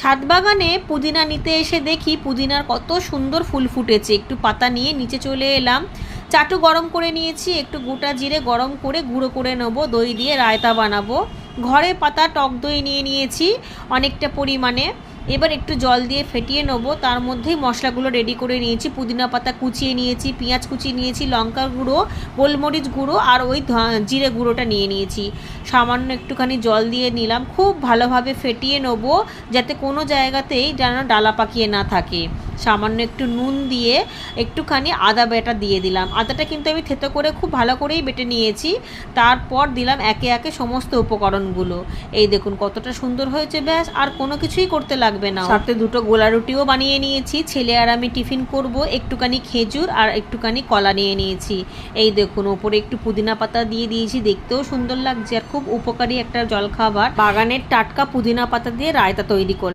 ছাদ বাগানে পুদিনা নিতে এসে দেখি পুদিনার কত সুন্দর ফুল ফুটেছে। একটু পাতা নিয়ে নিচে চলে এলাম। চাটু গরম করে নিয়েছি, একটু গোটা জিরে গরম করে গুঁড়ো করে নেবো, দই দিয়ে রায়তা বানাবো। ঘরে পাতা টক দই নিয়ে নিয়েছি অনেকটা পরিমাণে। এবার একটু জল দিয়ে ফেটিয়ে নেবো। তার মধ্যেই মশলাগুলো রেডি করে নিয়েছি। পুদিনা পাতা কুচিয়ে নিয়েছি, পেঁয়াজ কুচিয়ে নিয়েছি, লঙ্কার গুঁড়ো, গোলমরিচ গুঁড়ো আর ওই জিরে গুঁড়োটা নিয়ে নিয়েছি। সামান্য একটুখানি জল দিয়ে নিলাম। খুব ভালোভাবে ফেটিয়ে নেবো যাতে কোনো জায়গাতেই যেন ডালা পাকিয়ে না থাকে। সামান্য একটু নুন দিয়ে একটুখানি আদা বাটা দিয়ে দিলাম। আদাটা কিন্তু আমি থেতো করে খুব ভালো করেই বেটে নিয়েছি। তারপর দিলাম একে একে সমস্ত উপকরণগুলো। এই দেখুন কতটা সুন্দর হয়েছে, ব্যাস আর কোনো কিছুই করতে লাগবে না। সাথে দুটো গোলা রুটিও বানিয়ে নিয়েছি। ছেলে আর আমি টিফিন করব। একটুখানি খেজুর আর একটুখানি কলা নিয়ে নিয়েছি। এই দেখুন ওপরে একটু পুদিনা পাতা দিয়ে দিয়েছি, দেখতেও সুন্দর লাগছে আর খুব উপকারী একটা জলখাবার। বাগানের টাটকা পুদিনা পাতা দিয়ে রায়তা তৈরি করে